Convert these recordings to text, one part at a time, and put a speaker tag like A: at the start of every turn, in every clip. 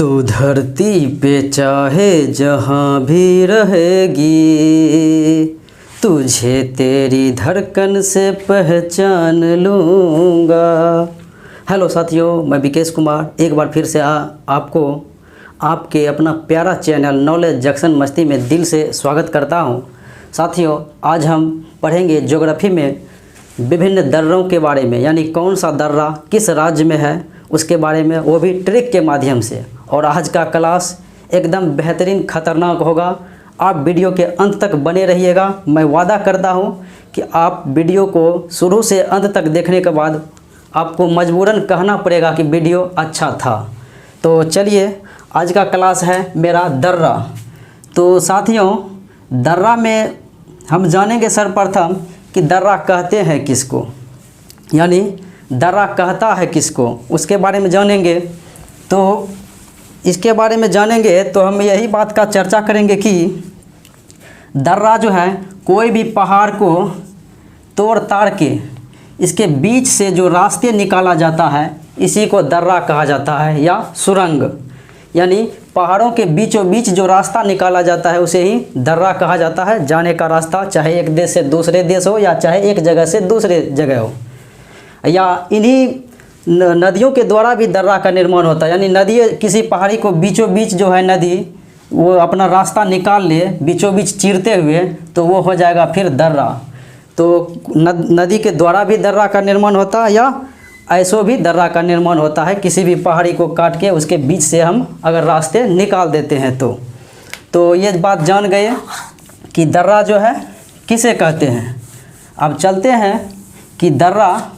A: तू धरती पे चाहे जहाँ भी रहेगी, तुझे तेरी धड़कन से पहचान लूँगा। हेलो साथियों, मैं विकेश कुमार एक बार फिर से आपको आपके अपना प्यारा चैनल नॉलेज जंक्शन मस्ती में दिल से स्वागत करता हूँ। साथियों, आज हम पढ़ेंगे ज्योग्राफी में विभिन्न दर्रों के बारे में, यानी कौन सा दर्रा किस राज्य में है उसके बारे में, वो भी ट्रिक के माध्यम से। और आज का क्लास एकदम बेहतरीन खतरनाक होगा। आप वीडियो के अंत तक बने रहिएगा। मैं वादा करता हूँ कि आप वीडियो को शुरू से अंत तक देखने के बाद आपको मजबूरन कहना पड़ेगा कि वीडियो अच्छा था। तो चलिए, आज का क्लास है मेरा दर्रा। तो साथियों, दर्रा में हम जानेंगे सर्वप्रथम कि दर्रा कहते हैं किसको, यानी दर्रा कहता है किसको, उसके बारे में जानेंगे। तो इसके बारे में जानेंगे तो हम यही बात का चर्चा करेंगे कि दर्रा जो है कोई भी पहाड़ को तोड़ ताड़ के इसके बीच से जो रास्ते निकाला जाता है इसी को दर्रा कहा जाता है, या सुरंग। यानी पहाड़ों के बीचों बीच जो रास्ता निकाला जाता है उसे ही दर्रा कहा जाता है। जाने का रास्ता चाहे एक देश से दूसरे देश हो या चाहे एक जगह से दूसरे जगह हो, या इन्हीं नदियों के द्वारा भी दर्रा का निर्माण होता है। यानी नदी किसी पहाड़ी को बीचों बीच जो है नदी वो अपना रास्ता निकाल ले बीचों बीच चीरते हुए, तो वो हो जाएगा फिर दर्रा। तो नदी के द्वारा भी दर्रा का निर्माण होता है, या ऐसो भी दर्रा का निर्माण होता है। किसी भी पहाड़ी को काट के उसके बीच से हम अगर रास्ते निकाल देते हैं तो ये बात जान गए कि दर्रा जो है किसे कहते हैं। अब चलते हैं कि दर्रा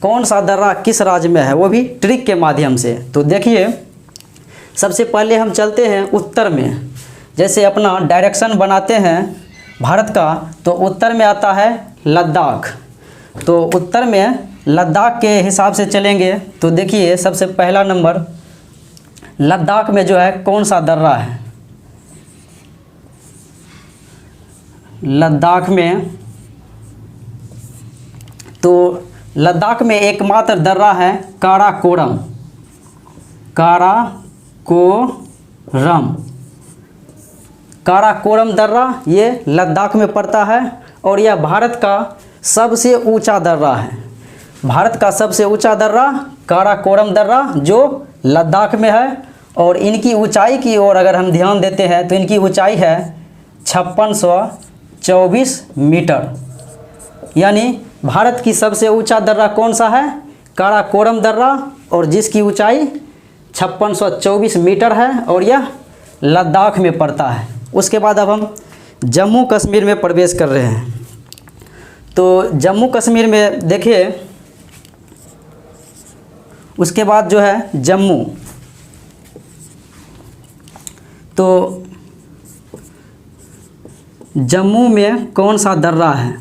A: कौन सा दर्रा किस राज्य में है, वो भी ट्रिक के माध्यम से। तो देखिए, सबसे पहले हम चलते हैं उत्तर में। जैसे अपना डायरेक्शन बनाते हैं भारत का, तो उत्तर में आता है लद्दाख। तो उत्तर में लद्दाख के हिसाब से चलेंगे तो देखिए, सबसे पहला नंबर लद्दाख में जो है कौन सा दर्रा है। लद्दाख में तो लद्दाख में एकमात्र दर्रा है काराकोरम। काराकोरम दर्रा ये लद्दाख में पड़ता है, और यह भारत का सबसे ऊंचा दर्रा है। भारत का सबसे ऊंचा दर्रा काराकोरम दर्रा जो लद्दाख में है। और इनकी ऊंचाई की ओर अगर हम ध्यान देते हैं तो इनकी ऊंचाई है 5624 मीटर। यानी भारत की सबसे ऊंचा दर्रा कौन सा है? काराकोरम दर्रा, और जिसकी ऊंचाई 5624 मीटर है, और यह लद्दाख में पड़ता है। उसके बाद अब हम जम्मू कश्मीर में प्रवेश कर रहे हैं। तो जम्मू कश्मीर में देखिए, उसके बाद जो है जम्मू, तो जम्मू में कौन सा दर्रा है?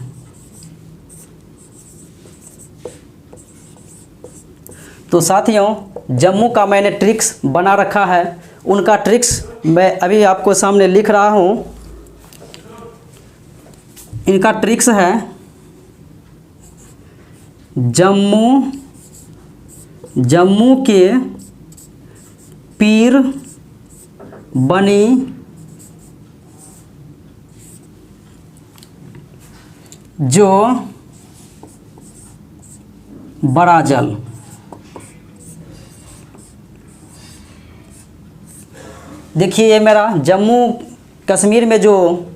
A: तो साथियों, जम्मू का मैंने ट्रिक्स बना रखा है। उनका ट्रिक्स मैं अभी आपको सामने लिख रहा हूँ। इनका ट्रिक्स है जम्मू के पीर बनी जो बड़ा जल। देखिए, ये मेरा जम्मू कश्मीर में जो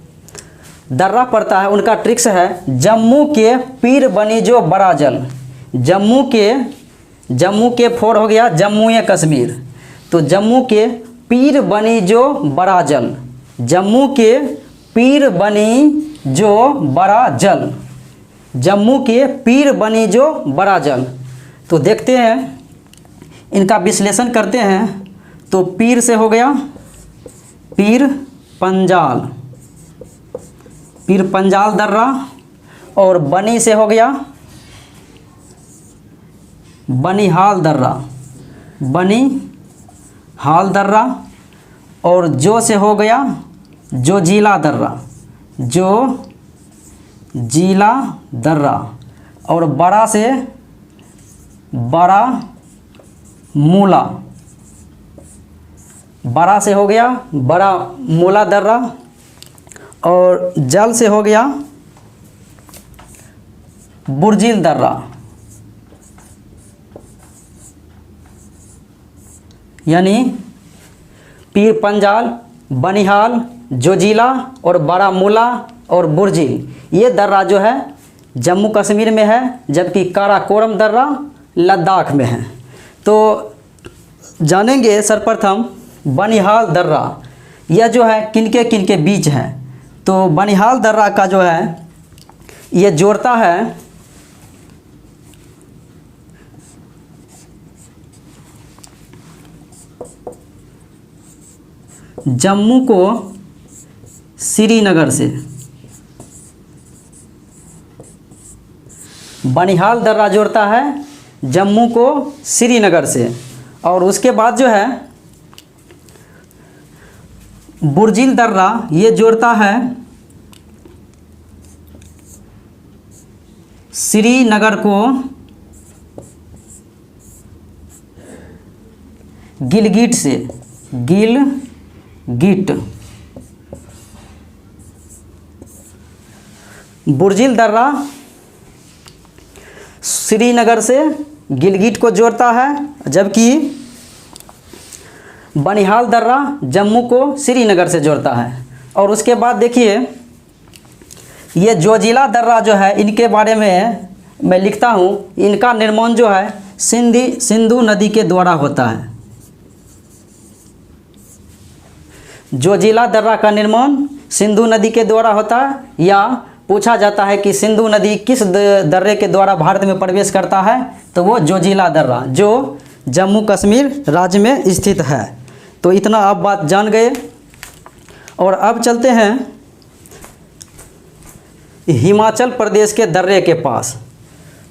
A: दर्रा पड़ता है उनका ट्रिक्स है जम्मू के पीर बनी जो बड़ा जल। जम्मू के फोर हो गया जम्मू कश्मीर, तो जम्मू के पीर बनी जो बड़ा जल। जम्मू के पीर बनी जो बड़ा जल। जम्मू के पीर बनी जो बड़ा जल। तो देखते हैं, इनका विश्लेषण करते हैं। तो पीर से हो गया पीर पंजाल दर्रा, और बनी से हो गया बनिहाल दर्रा, और जो से हो गया जोजिला दर्रा, और बड़ा से बड़ा मूला बड़ा से हो गया बड़ा मूला दर्रा, और जल से हो गया बुर्जिल दर्रा, यानी पीर पंजाल, बनिहाल, जोजिला और बड़ा मूला और बुर्जिल, ये दर्रा जो है जम्मू कश्मीर में है, जबकि काराकोरम दर्रा लद्दाख में है। तो जानेंगे सर्वप्रथम बनिहाल दर्रा, यह जो है किनके बीच है। तो बनिहाल दर्रा का जो है ये जोड़ता है जम्मू को श्रीनगर से। बनिहाल दर्रा जोड़ता है जम्मू को श्रीनगर से, और उसके बाद जो है बुर्जिल दर्रा ये जोड़ता है श्रीनगर को गिलगिट से, गिलगिट। बुर्जिल दर्रा श्रीनगर से गिलगिट को जोड़ता है, जबकि बनिहाल दर्रा जम्मू को श्रीनगर से जोड़ता है। और उसके बाद देखिए ये जोजिला दर्रा जो है, इनके बारे में मैं लिखता हूँ, इनका निर्माण जो है सिंधु नदी के द्वारा होता है। जोजिला दर्रा का निर्माण सिंधु नदी के द्वारा होता है, या पूछा जाता है कि सिंधु नदी किस दर्रे के द्वारा भारत में प्रवेश करता है, तो वो जोजिला दर्रा जो जम्मू कश्मीर राज्य में स्थित है। तो इतना आप बात जान गए। और अब चलते हैं हिमाचल प्रदेश के दर्रे के पास।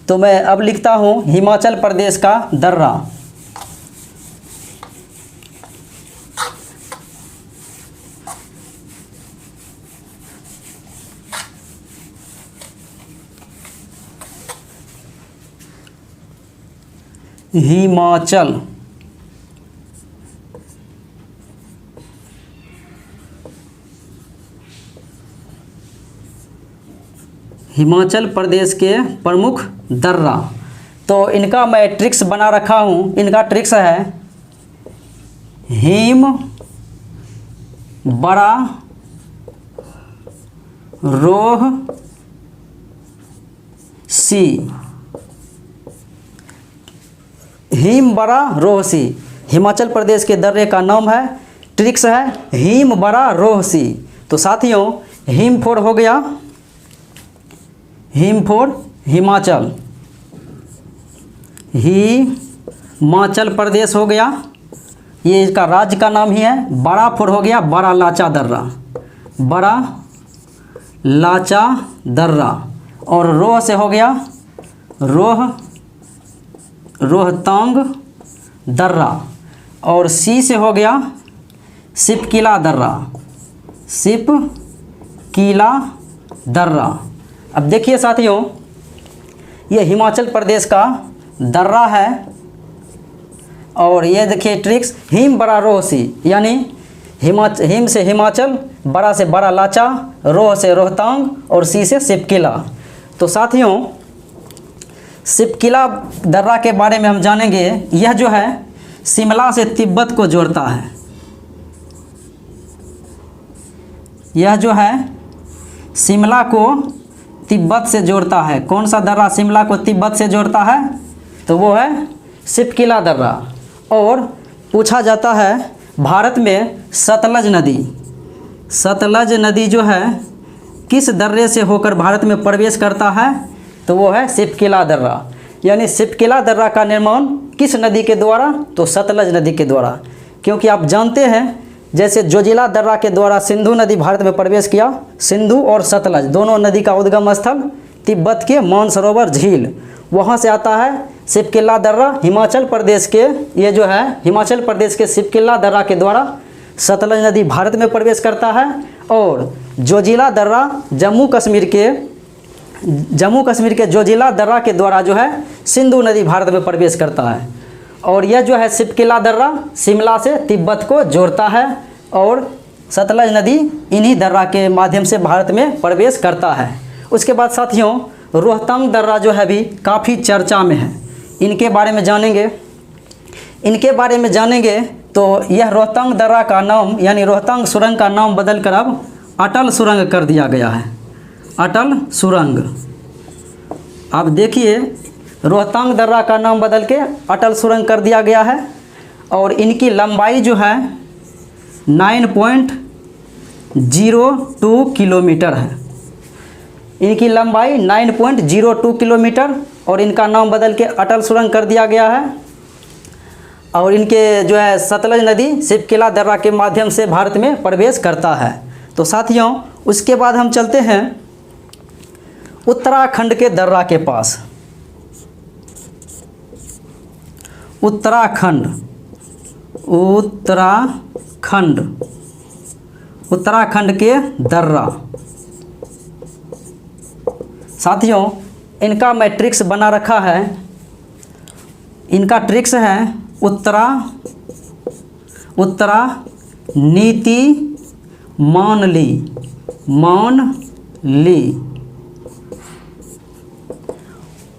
A: तो मैं अब लिखता हूँ हिमाचल प्रदेश का दर्रा। हिमाचल प्रदेश के प्रमुख दर्रा। तो इनका मैं ट्रिक्स बना रखा हूँ। इनका ट्रिक्स है हिम बड़ा रोह सी। हिम बड़ा रोह सी हिमाचल प्रदेश के दर्रे का नाम है। ट्रिक्स है हिम बड़ा रोह सी। तो साथियों हिम फोर हो गया, हिम फोर हिमाचल, हिमाचल प्रदेश हो गया, ये इसका राज्य का नाम ही है। बड़ा फोर हो गया बड़ा लाचा दर्रा, बड़ा लाचा दर्रा। और रोह से हो गया रोहतांग दर्रा। और सी से हो गया सिपकिला दर्रा, सिपकिला दर्रा। अब देखिए साथियों ये हिमाचल प्रदेश का दर्रा है। और ये देखिए ट्रिक्स हिम बड़ा रोह सी, यानी हिम से हिमाचल, बड़ा से बड़ा लाचा, रोह से रोहतांग और सी से सिपकिला। तो साथियों सिपकिला दर्रा के बारे में हम जानेंगे। यह जो है शिमला से तिब्बत को जोड़ता है। यह जो है शिमला को तिब्बत से जोड़ता है। कौन सा दर्रा शिमला को तिब्बत से जोड़ता है? तो वो है सिपकिला दर्रा। और पूछा जाता है भारत में सतलज नदी जो है किस दर्रे से होकर भारत में प्रवेश करता है? तो वो है सिपकिला दर्रा। यानी सिपकिला दर्रा का निर्माण किस नदी के द्वारा? तो सतलज नदी के द्वारा। क्योंकि आप जानते हैं जैसे जोजिला दर्रा के द्वारा सिंधु नदी भारत में प्रवेश किया, सिंधु और सतलज दोनों नदी का उद्गम स्थल तिब्बत के मानसरोवर झील, वहाँ से आता है सिपकिला दर्रा। हिमाचल प्रदेश के ये जो है हिमाचल प्रदेश के सिपकिला दर्रा के द्वारा सतलज नदी भारत में प्रवेश करता है। और जोजिला दर्रा जम्मू कश्मीर के जोजिला दर्रा के द्वारा जो है सिंधु नदी भारत में प्रवेश करता है। और यह जो है सिपकिला दर्रा शिमला से तिब्बत को जोड़ता है और सतलज नदी इन्हीं दर्रा के माध्यम से भारत में प्रवेश करता है। उसके बाद साथियों रोहतांग दर्रा जो है भी काफ़ी चर्चा में है। इनके बारे में जानेंगे तो यह रोहतांग दर्रा का नाम यानी रोहतांग सुरंग का नाम बदलकर अब अटल सुरंग कर दिया गया है। अटल सुरंग। अब देखिए रोहतांग दर्रा का नाम बदल के अटल सुरंग कर दिया गया है और इनकी लंबाई जो है 9.02 किलोमीटर है। इनकी लंबाई 9.02 किलोमीटर और इनका नाम बदल के अटल सुरंग कर दिया गया है। और इनके जो है सतलज नदी सिपकिला दर्रा के माध्यम से भारत में प्रवेश करता है। तो साथियों उसके बाद हम चलते हैं उत्तराखंड के दर्रा के पास। उत्तराखंड के दर्रा। साथियों इनका मैं ट्रिक्स बना रखा है। इनका ट्रिक्स है उत्तरा नीति मान ली।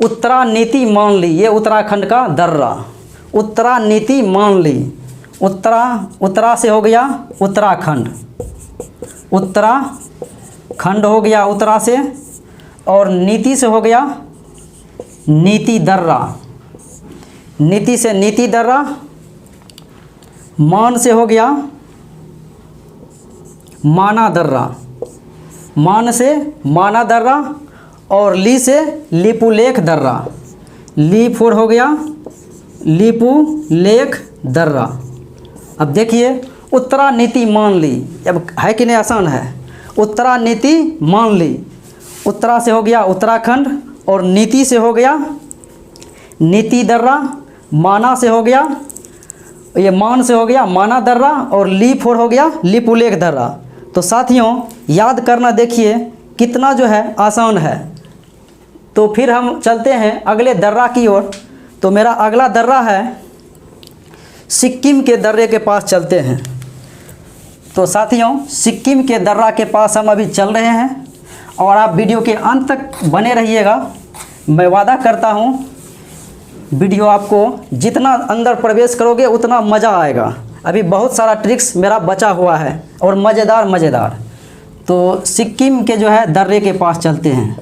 A: उत्तरा नीति मान ली, ये उत्तराखंड का दर्रा। उत्तरा नीति मान ली। उत्तरा से हो गया उत्तराखंड, उत्तराखंड हो गया उत्तरा से, और नीति से हो गया नीति दर्रा। नीति से नीति दर्रा। मान से हो गया माना दर्रा। मान से माना दर्रा और ली से लिपुलेख दर्रा। ली4 हो गया लिपुलेख दर्रा। अब देखिए उत्तरा नीति मान ली, अब है कि नहीं आसान है। उत्तरा नीति मान ली। उत्तरा से हो गया उत्तराखंड और नीति से हो गया नीति दर्रा। माना से हो गया, ये मान से हो गया माना दर्रा और ली4 हो गया लिपुलेख दर्रा। तो साथियों याद करना देखिए कितना जो है आसान है। तो फिर हम चलते हैं अगले दर्रा की ओर। तो मेरा अगला दर्रा है सिक्किम के दर्रे के पास चलते हैं। तो साथियों सिक्किम के दर्रा के पास हम अभी चल रहे हैं और आप वीडियो के अंत तक बने रहिएगा। मैं वादा करता हूँ वीडियो आपको जितना अंदर प्रवेश करोगे उतना मज़ा आएगा। अभी बहुत सारा ट्रिक्स मेरा बचा हुआ है और मज़ेदार। तो सिक्किम के जो है दर्रे के पास चलते हैं।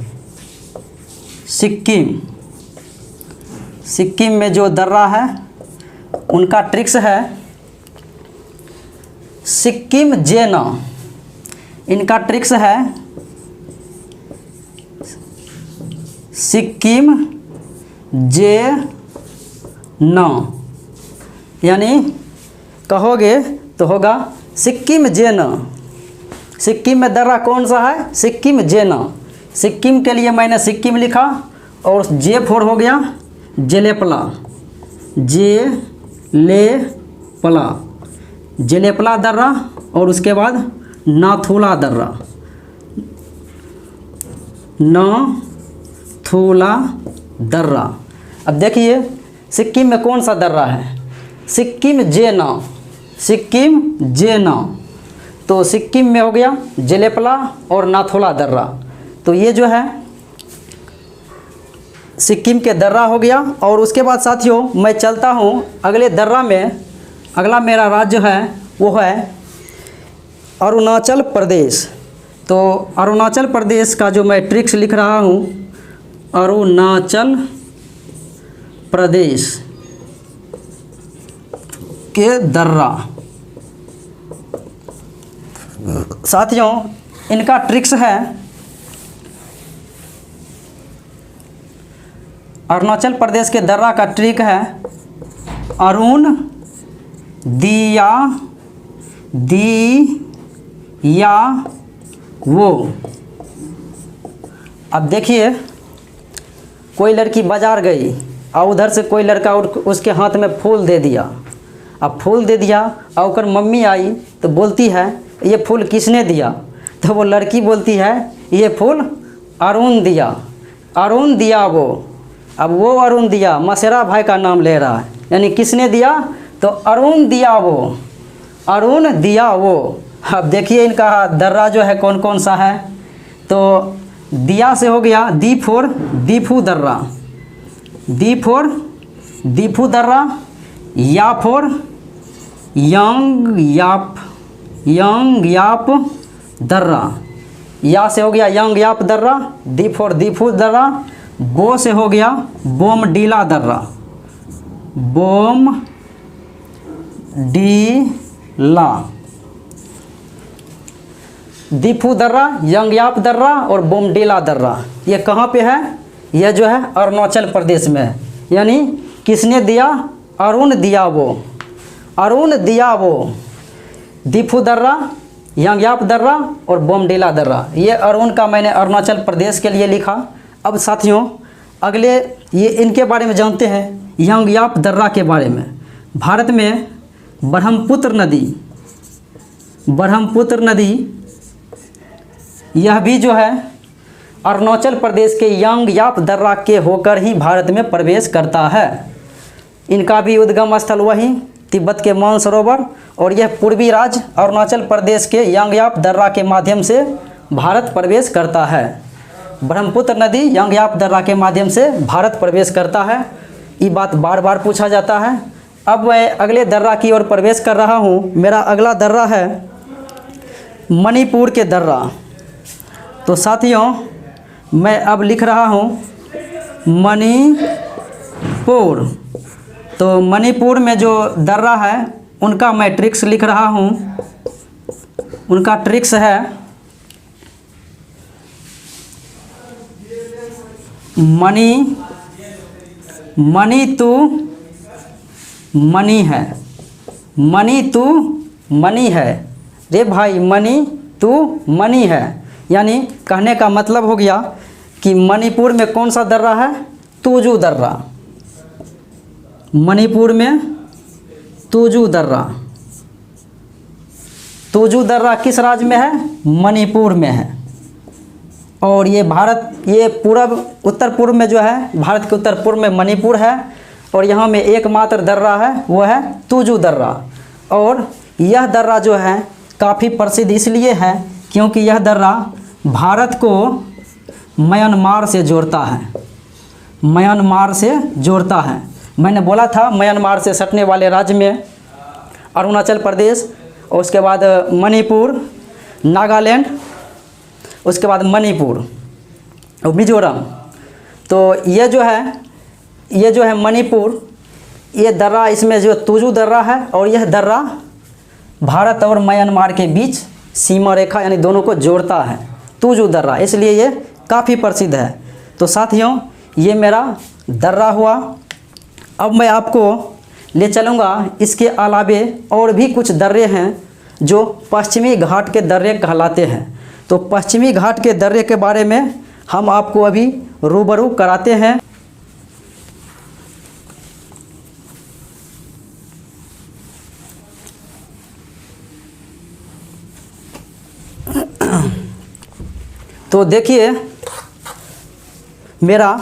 A: सिक्किम में जो दर्रा है उनका ट्रिक्स है सिक्किम जेना। इनका ट्रिक्स है सिक्किम जेना, यानी कहोगे तो होगा सिक्किम जेना। सिक्किम में दर्रा कौन सा है? सिक्किम जेना। सिक्किम के लिए मैंने सिक्किम लिखा और J4 हो गया जेलेपला। जेलेपला दर्रा और उसके बाद नाथुला दर्रा। नाथुला दर्रा। अब देखिए सिक्किम में कौन सा दर्रा है? सिक्किम जेना। तो सिक्किम में हो गया जेलेपला और नाथुला दर्रा। तो ये जो है सिक्किम के दर्रा हो गया। और उसके बाद साथियों मैं चलता हूँ अगले दर्रा में। अगला मेरा राज्य है वो है अरुणाचल प्रदेश। तो अरुणाचल प्रदेश का जो मैं ट्रिक्स लिख रहा हूँ, अरुणाचल प्रदेश के दर्रा। साथियों इनका ट्रिक्स है अरुणाचल प्रदेश के दर्रा का ट्रिक है अरुण दिया वो। अब देखिए कोई लड़की बाज़ार गई और उधर से कोई लड़का उसके हाथ में फूल दे दिया। अब फूल दे दिया और उनकर मम्मी आई तो बोलती है ये फूल किसने दिया? तो वो लड़की बोलती है ये फूल अरुण दिया वो। अब वो अरुण दिया, मसेरा भाई का नाम ले रहा है, यानी किसने दिया? तो अरुण दिया वो, अरुण दिया वो। अब देखिए इनका दर्रा जो है कौन कौन सा है। तो दिया से हो गया दी फोर दीफू दर्रा, दी फोर दीफू दर्रा, या फोर यंग याप, यंग याप दर्रा, या से हो गया यंग याप दर्रा, दी फोर दीफू दर्रा, बो से हो गया बोमडीला दर्रा, बोम डीला, दीफू दर्रा, यंगयाप दर्रा और बोमडीला दर्रा। ये कहाँ पे है? यह जो है अरुणाचल प्रदेश में है। यानी किसने दिया? अरुण दिया वो, अरुण दिया वो। दीफू दर्रा, यंगयाप दर्रा और बोमडीला दर्रा, ये अरुण का मैंने अरुणाचल प्रदेश के लिए लिखा। अब साथियों अगले ये इनके बारे में जानते हैं, यंगयाप दर्रा के बारे में। भारत में ब्रह्मपुत्र नदी, ब्रह्मपुत्र नदी यह भी जो है अरुणाचल प्रदेश के यंगयाप दर्रा के होकर ही भारत में प्रवेश करता है। इनका भी उद्गम स्थल वही तिब्बत के मानसरोवर, और यह पूर्वी राज्य अरुणाचल प्रदेश के यंगयाप दर्रा के माध्यम से भारत प्रवेश करता है। ब्रह्मपुत्र नदी यंगयाप दर्रा के माध्यम से भारत प्रवेश करता है। ये बात बार बार पूछा जाता है। अब मैं अगले दर्रा की ओर प्रवेश कर रहा हूँ। मेरा अगला दर्रा है मणिपुर के दर्रा। तो साथियों मैं अब लिख रहा हूँ मणिपुर। तो मणिपुर में जो दर्रा है उनका मैं ट्रिक्स लिख रहा हूँ। उनका ट्रिक्स है मणि, मणि तू मणि है, मणि तू मणि है रे भाई, मणि तू मणि है। यानी कहने का मतलब हो गया कि मणिपुर में कौन सा दर्रा है? तुजू दर्रा। मणिपुर में तुजू दर्रा, तुजू दर्रा किस राज्य में है? मणिपुर में है। और ये भारत, ये पूर्व उत्तर पूर्व में जो है, भारत के उत्तर पूर्व में मणिपुर है, और यहाँ में एकमात्र दर्रा है वो है तुजू दर्रा। और यह दर्रा जो है काफ़ी प्रसिद्ध इसलिए है क्योंकि यह दर्रा भारत को म्यांमार से जोड़ता है, म्यांमार से जोड़ता है। मैंने बोला था म्यांमार से सटने वाले राज्य में अरुणाचल प्रदेश, और उसके बाद मणिपुर, नागालैंड, उसके बाद मणिपुर और मिजोरम। तो ये जो है मणिपुर, ये दर्रा, इसमें जो तुजू दर्रा है, और यह दर्रा भारत और म्यांमार के बीच सीमा रेखा यानी दोनों को जोड़ता है, तुजू दर्रा, इसलिए ये काफ़ी प्रसिद्ध है। तो साथियों ये मेरा दर्रा हुआ। अब मैं आपको ले चलूँगा इसके अलावे और भी कुछ दर्रे हैं जो पश्चिमी घाट के दर्रे कहलाते हैं। तो पश्चिमी घाट के दर्रे के बारे में हम आपको अभी रूबरू कराते हैं। तो देखिए मेरा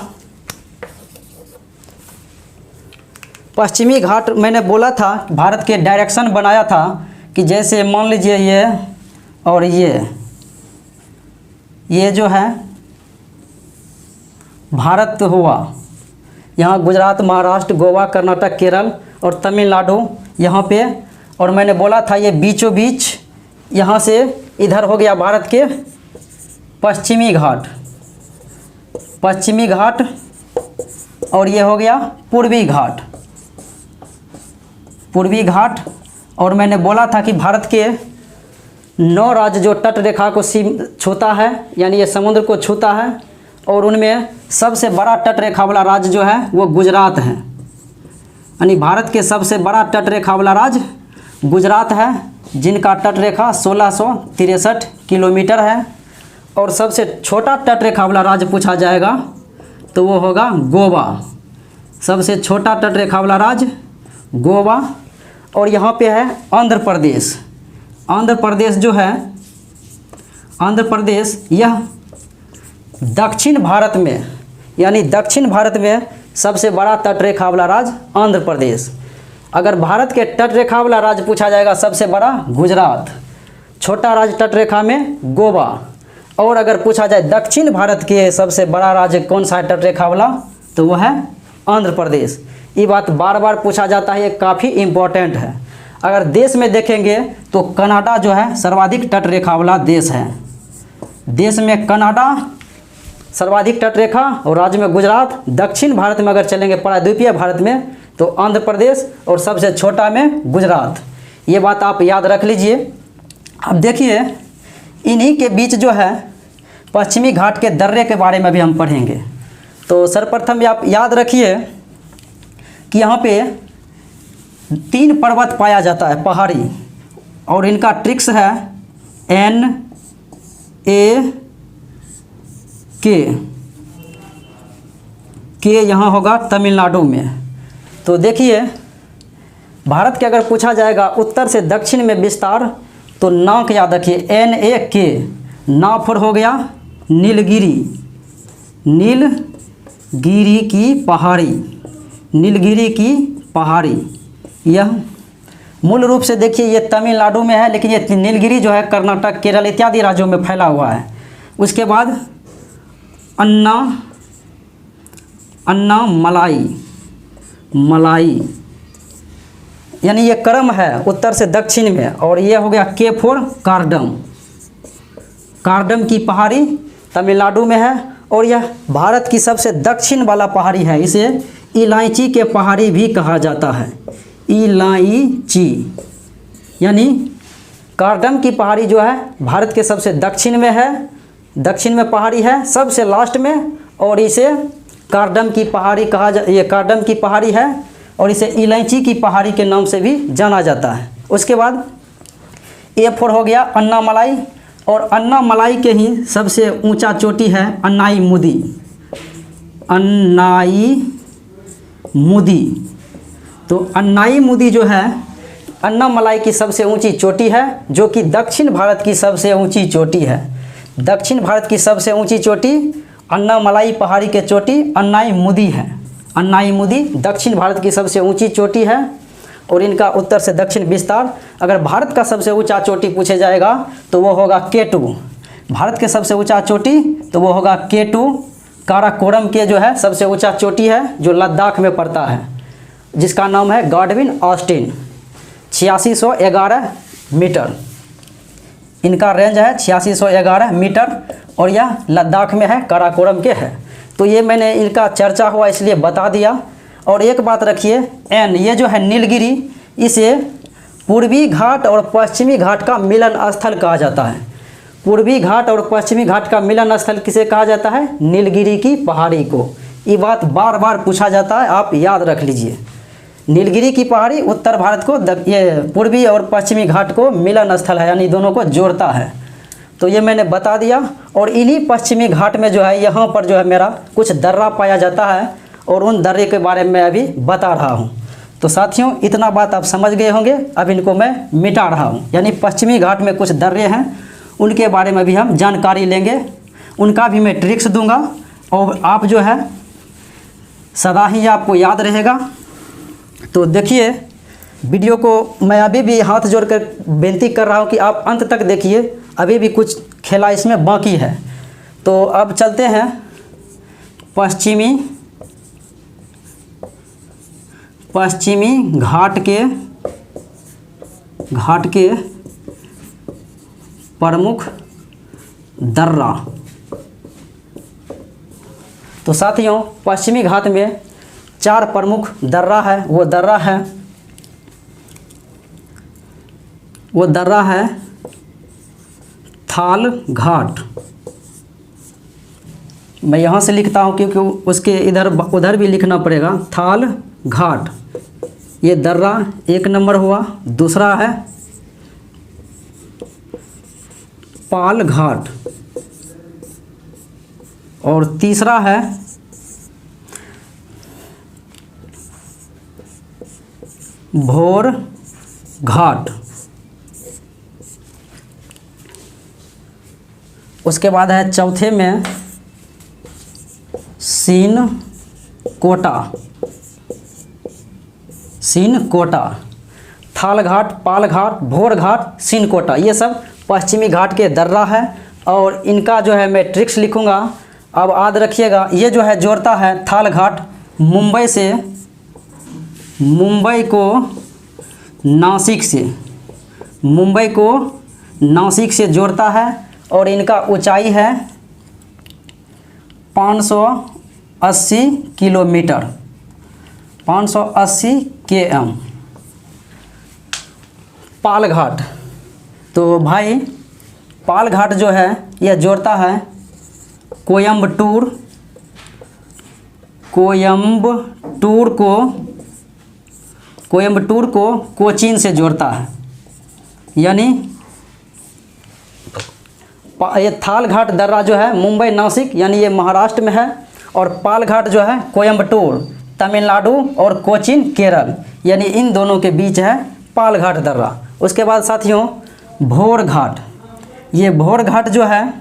A: पश्चिमी घाट, मैंने बोला था भारत के डायरेक्शन बनाया था कि जैसे मान लीजिए ये और ये जो है भारत हुआ, यहाँ गुजरात, महाराष्ट्र, गोवा, कर्नाटक, केरल और तमिलनाडु यहाँ पे। और मैंने बोला था ये बीचों बीच यहाँ से इधर हो गया भारत के पश्चिमी घाट, पश्चिमी घाट, और ये हो गया पूर्वी घाट, पूर्वी घाट। और मैंने बोला था कि भारत के 9 राज्य जो तट रेखा को छूता है, यानी ये समुद्र को छूता है, और उनमें सबसे बड़ा तट रेखा वाला राज्य जो है वो गुजरात है। यानी भारत के सबसे बड़ा तट रेखा वाला राज्य गुजरात है, जिनका तट रेखा 1663 किलोमीटर है। और सबसे छोटा तट रेखा वाला राज्य पूछा जाएगा तो वो होगा गोवा, सबसे छोटा तट रेखा वाला राज्य गोवा। और यहाँ पे है आंध्र प्रदेश। आंध्र प्रदेश जो है, आंध्र प्रदेश यह दक्षिण भारत में, यानी दक्षिण भारत में सबसे बड़ा तटरेखा वाला राज्य आंध्र प्रदेश। अगर भारत के तटरेखा वाला राज्य पूछा जाएगा सबसे बड़ा गुजरात। छोटा राज्य तटरेखा में गोवा। और अगर पूछा जाए दक्षिण भारत के सबसे बड़ा राज्य कौन सा है तटरेखा वाला, तो वह है आंध्र प्रदेश। ये बात बार बार पूछा जाता है, ये काफ़ी इम्पोर्टेंट है। अगर देश में देखेंगे तो कनाडा जो है सर्वाधिक तटरेखा वाला देश है। देश में कनाडा सर्वाधिक तटरेखा और राज्य में गुजरात। दक्षिण भारत में अगर चलेंगे प्रायद्वीपीय भारत में तो आंध्र प्रदेश और सबसे छोटा में गुजरात। ये बात आप याद रख लीजिए। अब देखिए इन्हीं के बीच जो है पश्चिमी घाट के दर्रे के बारे में भी हम पढ़ेंगे। तो सर्वप्रथम आप याद रखिए कि यहाँ पे 3 पर्वत पाया जाता है पहाड़ी, और इनका ट्रिक्स है के यहाँ होगा तमिलनाडु में। तो देखिए भारत के अगर पूछा जाएगा उत्तर से दक्षिण में विस्तार, तो नाक याद रखिए NAK। ना पर हो गया नीलगिरी, नीलगिरी की पहाड़ी, नीलगिरी की पहाड़ी। यह मूल रूप से देखिए ये तमिलनाडु में है, लेकिन ये नीलगिरी जो है कर्नाटक, केरल इत्यादि राज्यों में फैला हुआ है। उसके बाद मलाई, यानी ये क्रम है उत्तर से दक्षिण में। और ये हो गया K फॉर कार्डम की पहाड़ी तमिलनाडु में है। और यह भारत की सबसे दक्षिण वाला पहाड़ी है, इसे इलायची के पहाड़ी भी कहा जाता है। इलायची यानी कार्डम की पहाड़ी जो है भारत के सबसे दक्षिण में है, दक्षिण में पहाड़ी है सबसे लास्ट में, और इसे कार्डम की पहाड़ी ये कार्डम की पहाड़ी है, और इसे इलायची की पहाड़ी के नाम से भी जाना जाता है। उसके बाद A फॉर हो गया अन्नामलाई, और अन्नामलाई के ही सबसे ऊंचा चोटी है अन्नाईमुदी। तो अन्नाईमुदी जो है अन्नामलाई की सबसे ऊंची चोटी है, जो कि दक्षिण भारत की सबसे ऊंची चोटी है। दक्षिण भारत की सबसे ऊंची चोटी अन्नामलाई पहाड़ी के चोटी अन्नाईमुदी है। अन्नाईमुदी दक्षिण भारत की सबसे ऊंची चोटी है, और इनका उत्तर से दक्षिण विस्तार। अगर भारत का सबसे ऊंचा चोटी पूछे जाएगा तो वो होगा K2। भारत के सबसे ऊंचा चोटी तो वो होगा K2। काराकोरम के जो है सबसे ऊंचा चोटी है जो लद्दाख में पड़ता है, जिसका नाम है गॉडविन ऑस्टिन। 8611 मीटर इनका रेंज है, 8611 मीटर, और यह लद्दाख में है, काराकोरम के है। तो ये मैंने इनका चर्चा हुआ इसलिए बता दिया। और एक बात रखिए N, ये जो है नीलगिरी, इसे पूर्वी घाट और पश्चिमी घाट का मिलन स्थल कहा जाता है। पूर्वी घाट और पश्चिमी घाट का मिलन स्थल किसे कहा जाता है? नीलगिरी की पहाड़ी को। ये बात बार बार पूछा जाता है, आप याद रख लीजिए। नीलगिरी की पहाड़ी उत्तर भारत को ये पूर्वी और पश्चिमी घाट को मिलन स्थल है, यानी दोनों को जोड़ता है। तो ये मैंने बता दिया। और इन्हीं पश्चिमी घाट में जो है यहाँ पर जो है मेरा कुछ दर्रा पाया जाता है, और उन दर्रे के बारे में अभी बता रहा हूँ। तो साथियों इतना बात आप समझ गए होंगे। अब इनको मैं मिटा रहा हूँ, यानी पश्चिमी घाट में कुछ दर्रे हैं, उनके बारे में भी हम जानकारी लेंगे, उनका भी मैं ट्रिक्स दूंगा, और आप जो है सदा ही आपको याद रहेगा। तो देखिए वीडियो को मैं अभी भी हाथ जोड़कर विनती कर रहा हूँ कि आप अंत तक देखिए, अभी भी कुछ खेला इसमें बाकी है। तो अब चलते हैं पश्चिमी घाट के प्रमुख दर्रा। तो साथियों पश्चिमी घाट में 4 प्रमुख दर्रा है। वो दर्रा है थाल घाट। मैं यहाँ से लिखता हूँ क्योंकि उसके उधर भी लिखना पड़ेगा। थाल घाट ये दर्रा 1 नंबर हुआ। दूसरा है पाल घाट, और तीसरा है भोर घाट। उसके बाद है चौथे में सीन कोटा, सिनकोटा, थालघाट, पालघाट, भोरघाट, सिनकोटा, ये सब पश्चिमी घाट के दर्रा है। और इनका जो है मैं ट्रिक्स लिखूँगा, अब याद रखिएगा। ये जो है जोड़ता है थालघाट मुंबई से, मुंबई को नासिक से, मुंबई को नासिक से जोड़ता है। और इनका ऊंचाई है 580 किलोमीटर, 580 km। पालघाट, तो भाई पालघाट जो है यह जोड़ता है कोयम्बटूर, कोयम्बटूर को कोचीन से जोड़ता है। यानी ये थालघाट दर्रा जो है मुंबई नासिक यानी ये महाराष्ट्र में है, और पालघाट जो है कोयम्बटूर तमिलनाडु और कोचीन केरल, यानी इन दोनों के बीच है पालघाट दर्रा। उसके बाद साथियों भोरघाट, ये भोरघाट जो है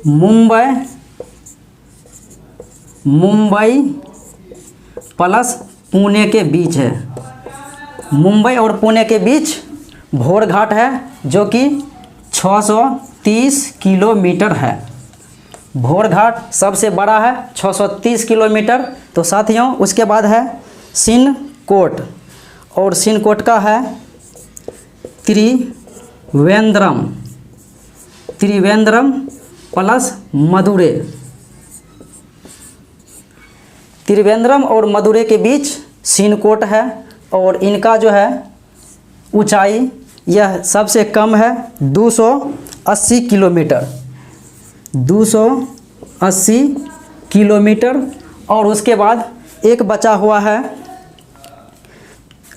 A: मुंबई प्लस पुणे के बीच है, मुंबई और पुणे के बीच भोरघाट है, जो कि 630 किलोमीटर है। भोरघाट सबसे बड़ा है 630 किलोमीटर। तो साथियों उसके बाद है सिनकोट, और सिनकोट का है त्रिवेंद्रम प्लस मदुरै, त्रिवेंद्रम और मदुरै के बीच सिनकोट है। और इनका जो है ऊंचाई यह सबसे कम है 280 किलोमीटर, 280 किलोमीटर। और उसके बाद एक बचा हुआ है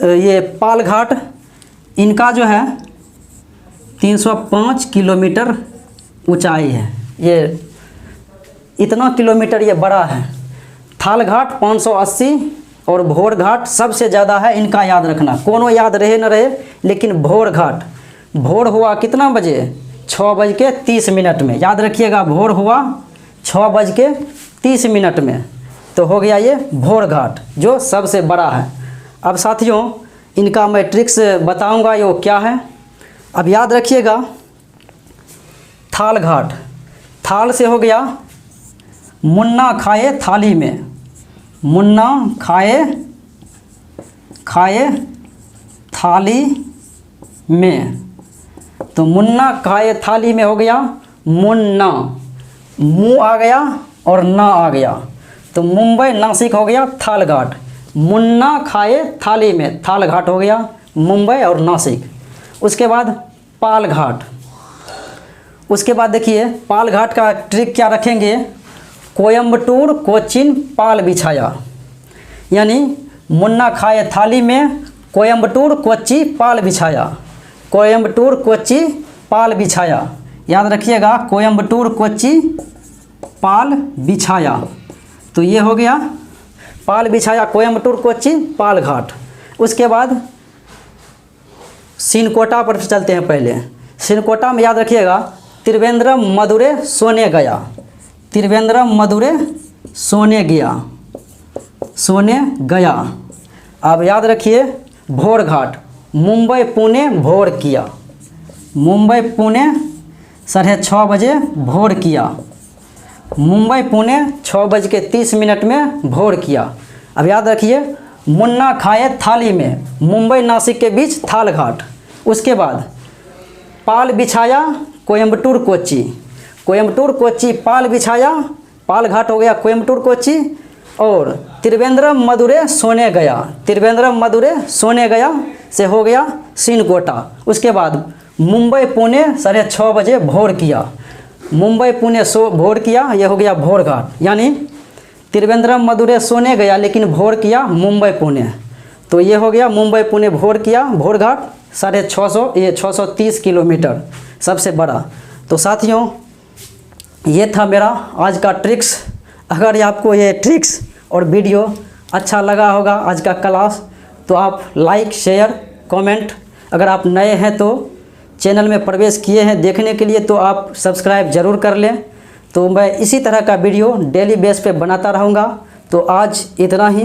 A: ये पालघाट, इनका जो है 305 किलोमीटर ऊंचाई है। ये इतना किलोमीटर ये बड़ा है। थालघाट 580 और भोरघाट सबसे ज़्यादा है, इनका याद रखना। कोनो याद रहे न रहे, लेकिन भोरघाट, भोर हुआ कितना बजे? 6:30 में। याद रखिएगा, भोर हुआ 6:30 में, तो हो गया ये भोरघाट जो सबसे बड़ा है। अब साथियों इनका मैं ट्रिक्स बताऊंगा, ये क्या है। अब याद रखिएगा, थालघाट, थाल से हो गया मुन्ना खाए थाली में, मुन्ना खाए थाली में। तो मुन्ना खाए थाली में हो गया मुन्ना, मुँह आ गया और ना आ गया, तो मुंबई नासिक हो गया थालघाट। मुन्ना खाए थाली में, थालघाट हो गया मुंबई और नासिक। उसके बाद पालघाट, उसके बाद देखिए पालघाट का ट्रिक क्या रखेंगे, कोयम्बटूर कोचीन पाल बिछाया, यानी मुन्ना खाए थाली में कोयम्बटूर कोच्चि पाल बिछाया, कोयम्बटूर कोच्चि पाल बिछाया। याद रखिएगा, कोयम्बटूर कोच्चि पाल बिछाया। तो ये हो गया पाल बिछाया, कोयम्बटूर कोच्चि पालघाट। उसके बाद सिनकोटा पर चलते हैं। पहले सिनकोटा में याद रखिएगा, त्रिवेंद्रम मदुरै सोने गया, त्रिवेंद्रम मदुरै सोने गया। अब याद रखिए भोरघाट, मुंबई पुणे भोर किया, मुंबई पुणे 6:30 बजे भोर किया, मुंबई पुणे 6:30 में भोर किया। अब याद रखिए मुन्ना खाए थाली में, मुंबई नासिक के बीच थालघाट। उसके बाद पाल बिछाया कोयम्बटूर कोच्चि, कोयम्बटूर कोच्चि पाल बिछाया, पालघाट हो गया कोयम्बटूर कोच्चि। और त्रिवेंद्रम मदुरै सोने गया, त्रिवेंद्रम मदुरै सोने गया से हो गया सिनकोटा। उसके बाद मुंबई पुणे 6:30 बजे भोर किया, मुंबई पुणे भोर किया, यह हो गया भोरघाट। यानी त्रिवेंद्रम मदुरै सोने गया लेकिन भोर किया मुंबई पुणे, तो ये हो गया मुंबई पुणे भोर किया भोरघाट 630 किलोमीटर सबसे बड़ा। तो साथियों ये था मेरा आज का ट्रिक्स। अगर आपको ये ट्रिक्स और वीडियो अच्छा लगा होगा आज का क्लास, तो आप लाइक शेयर कमेंट, अगर आप नए हैं तो चैनल में प्रवेश किए हैं देखने के लिए तो आप सब्सक्राइब ज़रूर कर लें। तो मैं इसी तरह का वीडियो डेली बेस पे बनाता रहूँगा। तो आज इतना ही।